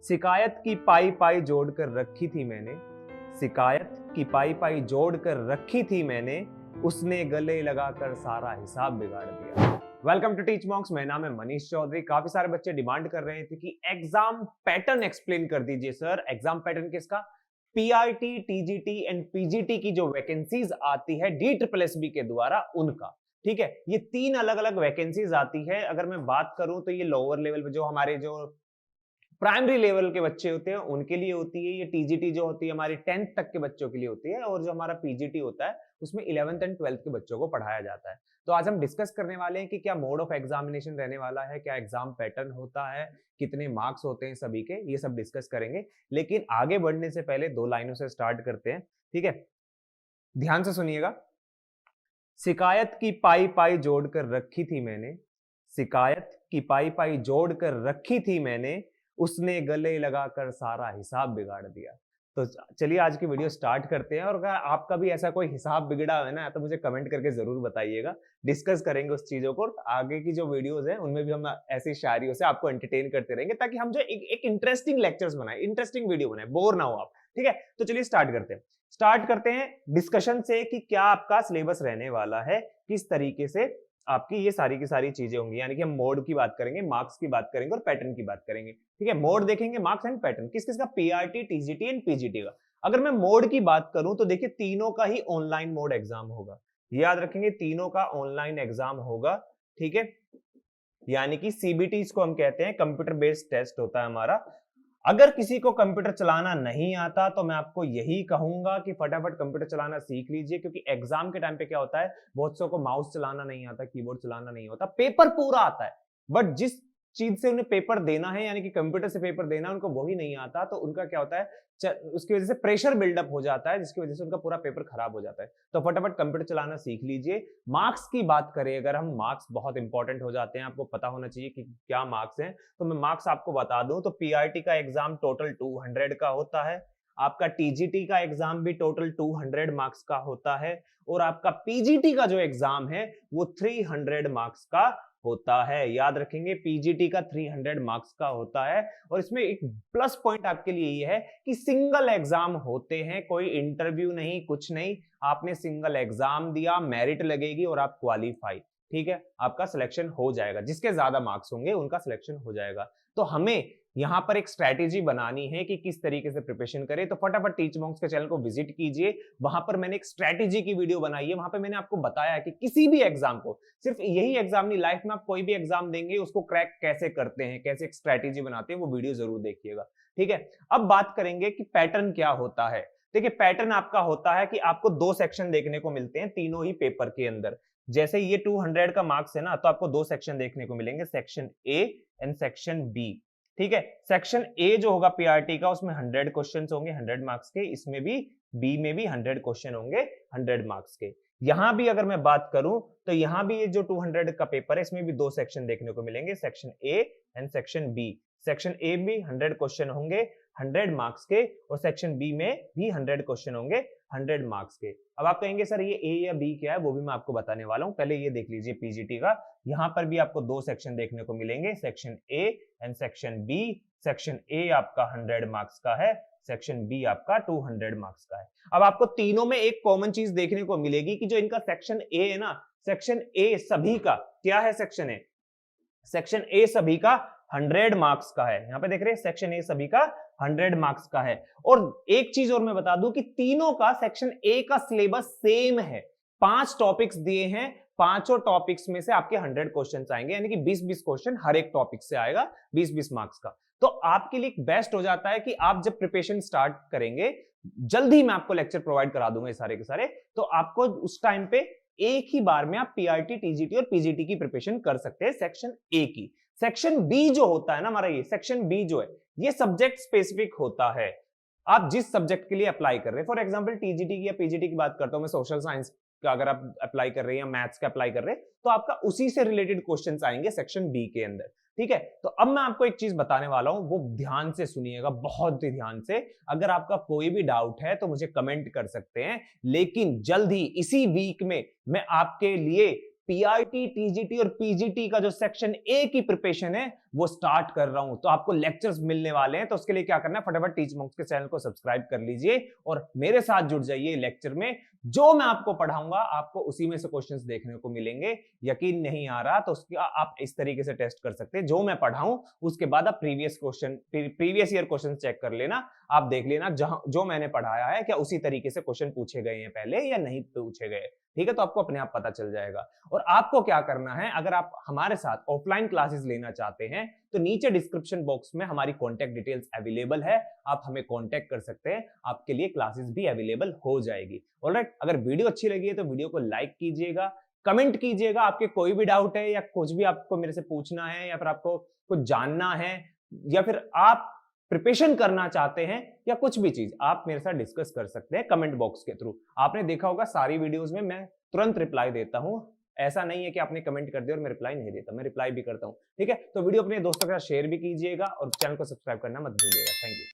शिकायत की पाई पाई जोड़ कर रखी थी मैंने, शिकायत की पाई पाई जोड़ कर रखी थी मैंने, उसने गले लगाकर सारा हिसाब बिगाड़ दिया। वेलकम टू टीच मॉन्क्स, मेरा नाम है मनीष चौधरी। काफी सारे बच्चे डिमांड कर रहे थे कि एग्जाम पैटर्न एक्सप्लेन कर दीजिए सर। एग्जाम पैटर्न किसका? पीआईटी, टीजीटी एंड पीजीटी की जो वैकेंसीज आती है DSSB के द्वारा उनका। ठीक है, ये तीन अलग अलग वैकेंसीज आती है। अगर मैं बात करूं तो ये लोअर लेवल पे जो हमारे जो प्राइमरी लेवल के बच्चे होते हैं उनके लिए होती है। ये टीजीटी जो होती है हमारी 10th तक के बच्चों के लिए होती है, और जो हमारा पीजीटी होता है उसमें 11th एंड 12th के बच्चों को पढ़ाया जाता है। तो आज हम डिस्कस करने वाले हैं कि क्या मोड ऑफ एग्जामिनेशन रहने वाला है, क्या एग्जाम पैटर्न होता है, कितने मार्क्स होते हैं सभी के, ये सब डिस्कस करेंगे। लेकिन आगे बढ़ने से पहले दो लाइनों से स्टार्ट करते हैं। ठीक है, ध्यान से सुनिएगा। शिकायत की पाई पाई जोड़कर रखी थी मैंने, शिकायत की पाई पाई जोड़कर रखी थी मैंने, उसने गले लगाकर सारा हिसाब बिगाड़ दिया। तो चलिए आज की वीडियो स्टार्ट करते हैं। और अगर आपका भी ऐसा कोई हिसाब बिगड़ा है ना, तो मुझे कमेंट करके जरूर बताइएगा। डिस्कस करेंगे उस चीजों को। आगे की जो वीडियोस हैं उनमें भी हम ऐसी शायरियों से आपको एंटरटेन करते रहेंगे, ताकि हम जो एक इंटरेस्टिंग लेक्चर्स बनाए, इंटरेस्टिंग वीडियो बनाए, बोर ना हो आप। ठीक है, तो चलिए स्टार्ट करते हैं डिस्कशन से कि क्या आपका सिलेबस रहने वाला है, किस तरीके से आपकी ये सारी की सारी चीजें होंगी। यानी कि हम मोड की बात करेंगे, मार्क्स की बात करेंगे और पैटर्न की बात करेंगे। ठीक है, मोड देखेंगे, मार्क्स एंड पैटर्न। किस किस का? पीआरटी, टीजीटी एंड पीजीटी का। अगर मैं मोड की बात करूं तो देखिए तीनों का ही ऑनलाइन मोड एग्जाम होगा। याद रखेंगे, तीनों का ऑनलाइन एग्जाम होगा। ठीक है, यानी कि सीबीटी इसको हम कहते हैं, कंप्यूटर बेस्ड टेस्ट होता है हमारा। अगर किसी को कंप्यूटर चलाना नहीं आता तो मैं आपको यही कहूंगा कि फटाफट कंप्यूटर चलाना सीख लीजिए, क्योंकि एग्जाम के टाइम पे क्या होता है, बहुत सौ को माउस चलाना नहीं आता, कीबोर्ड चलाना नहीं होता, पेपर पूरा आता है, बट जिस चीज से उन्हें पेपर देना है, यानी कि कंप्यूटर से पेपर देना है, उनको वही नहीं आता, तो उनका क्या होता है, उसकी वजह से प्रेशर बिल्डअप हो जाता है, जिसकी वजह से उनका पूरा पेपर खराब हो जाता है। तो फटाफट कंप्यूटर चलाना सीख लीजिए। मार्क्स की बात करें अगर हम, मार्क्स बहुत इंपॉर्टेंट हो जाते हैं, आपको पता होना चाहिए कि क्या मार्क्स हैं। तो मैं मार्क्स आपको बता दूं तो पीआरटी का एग्जाम टोटल 200 का होता है, आपका टीजीटी का एग्जाम भी टोटल 200 मार्क्स का होता है, और आपका पीजीटी का जो एग्जाम है वो 300 मार्क्स का होता है। याद रखेंगे, पीजीटी का 300 मार्क्स का होता है। और इसमें एक प्लस पॉइंट आपके लिए ये है कि सिंगल एग्जाम होते हैं, कोई इंटरव्यू नहीं, कुछ नहीं। आपने सिंगल एग्जाम दिया, मेरिट लगेगी और आप क्वालिफाई। ठीक है, आपका सिलेक्शन हो जाएगा, जिसके ज्यादा मार्क्स होंगे उनका सिलेक्शन हो जाएगा। तो हमें यहां पर एक स्ट्रैटेजी बनानी है कि किस तरीके से प्रिपरेशन करें। तो फटाफट टीच मॉन्क्स के चैनल को विजिट कीजिए, वहां पर मैंने एक स्ट्रैटेजी की वीडियो बनाई है। वहां पर मैंने आपको बताया है कि किसी भी एग्जाम को, सिर्फ यही एग्जाम नहीं, लाइफ में आप कोई भी एग्जाम देंगे उसको क्रैक कैसे करते हैं, कैसे एक स्ट्रैटेजी बनाते हैं, वो वीडियो जरूर देखिएगा। ठीक है, अब बात करेंगे कि पैटर्न क्या होता है। देखिए, पैटर्न आपका होता है कि आपको दो सेक्शन देखने को मिलते हैं तीनों ही पेपर के अंदर। जैसे ये 200 का मार्क्स है ना, तो आपको दो सेक्शन देखने को मिलेंगे, section A and section B. ठीक है, सेक्शन ए जो होगा पीआरटी का, उसमें 100 क्वेश्चन होंगे 100 मार्क्स के। इसमें भी, बी में भी 100 क्वेश्चन होंगे 100 मार्क्स के। यहां भी अगर मैं बात करूं तो यहां भी ये जो 200 का पेपर है, इसमें भी दो सेक्शन देखने को मिलेंगे, section A and section B. Section A में 100 क्वेश्चन होंगे 100 मार्क्स के, और सेक्शन बी में भी 100 क्वेश्चन होंगे 100 मार्क्स के। अब आप कहेंगे सर ये ए या बी क्या है, वो भी मैं आपको बताने वाला हूं। पहले ये देख लीजिए पीजीटी का। यहां पर भी आपको दो सेक्शन देखने को मिलेंगे, section A and section B. Section A आपका 100 मार्क्स का है, सेक्शन बी आपका 200 मार्क्स का है। अब आपको तीनों में एक कॉमन चीज देखने को मिलेगी कि जो इनका सेक्शन ए है ना, सेक्शन ए सभी का क्या है, सेक्शन ए, सेक्शन ए सभी का 100 मार्क्स का है। यहां पे देख रहे हैं, सेक्शन ए सभी का 100 मार्क्स का है। और एक चीज और मैं बता दूं कि तीनों का सेक्शन ए का सिलेबस सेम है। 5 टॉपिक्स दिए हैं, पांचों टॉपिक्स में से आपके 100 क्वेश्चन आएंगे, यानी कि 20-20 क्वेश्चन हर एक टॉपिक से आएगा, 20-20 मार्क्स का। तो आपके लिए बेस्ट हो जाता है कि आप जब प्रिपरेशन स्टार्ट करेंगे, जल्दी मैं आपको लेक्चर प्रोवाइड करा दूंगा ये सारे के सारे, तो आपको उस टाइम पे एक ही बार में आप पीआरटी, टीजीटी और पीजीटी की प्रिपरेशन कर सकते हैं सेक्शन ए की। सेक्शन बी जो होता है ना हमारा, ये सेक्शन बी जो है, ये सब्जेक्ट स्पेसिफिक होता है। आप जिस सब्जेक्ट के लिए अप्लाई कर रहे हैं, फॉर एग्जांपल टीजीटी की या पीजीटी की बात करता हूं मैं, सोशल साइंस का अगर आप अप्लाई कर रहे हैं या मैथ्स का अप्लाई कर रहे हैं, तो आपका उसी से रिलेटेड क्वेश्चंस आएंगे सेक्शन बी के अंदर। ठीक है, तो अब मैं आपको एक चीज बताने वाला हूं, वो ध्यान से सुनिएगा, बहुत ही ध्यान से। अगर आपका कोई भी डाउट है तो मुझे कमेंट कर सकते हैं, लेकिन जल्द ही इसी वीक में मैं आपके लिए पीआईटी, टीजीटी और पीजीटी का जो सेक्शन ए की प्रिपरेशन है वो स्टार्ट कर रहा हूं। तो आपको लेक्चर्स मिलने वाले हैं, तो उसके लिए क्या करना है, फटाफट टीच मॉक्स के चैनल को सब्सक्राइब कर लीजिए और मेरे साथ जुड़ जाइए लेक्चर में। जो मैं आपको पढ़ाऊंगा आपको उसी में से क्वेश्चंस देखने को मिलेंगे। यकीन नहीं आ रहा तो उसका आप इस तरीके से टेस्ट कर सकते हैं, जो मैं पढ़ाऊं उसके बाद आप प्रीवियस ईयर क्वेश्चन चेक कर लेना, आप देख लेना जहां जो मैंने पढ़ाया है क्या उसी तरीके से क्वेश्चन पूछे गए हैं पहले या नहीं पूछे गए। ठीक है, तो आपको अपने आप पता चल जाएगा। और आपको क्या करना है, अगर आप हमारे साथ ऑफलाइन क्लासेस लेना चाहते हैं तो नीचे डिस्क्रिप्शन बॉक्स में हमारी कॉन्टैक्ट डिटेल्स अवेलेबल है, आप हमें कॉन्टैक्ट कर सकते हैं, आपके लिए क्लासेस भी अवेलेबल हो जाएगी। ऑलराइट, अगर वीडियो अच्छी लगी है तो वीडियो को लाइक कीजिएगा, कमेंट कीजिएगा, आपके कोई भी डाउट है या कुछ भी आपको मेरे से पूछना है या फिर आपको कुछ जानना है या फिर आप प्रिपरेशन करना चाहते हैं या कुछ भी चीज आप मेरे साथ डिस्कस कर सकते हैं कमेंट बॉक्स के थ्रू। आपने देखा होगा सारी वीडियोस में मैं तुरंत रिप्लाई देता हूं, ऐसा नहीं है कि आपने कमेंट कर दिया और मैं रिप्लाई नहीं देता, मैं रिप्लाई भी करता हूं। ठीक है, तो वीडियो अपने दोस्तों के साथ शेयर भी कीजिएगा और चैनल को सब्सक्राइब करना मत भूलिएगा। Thank you.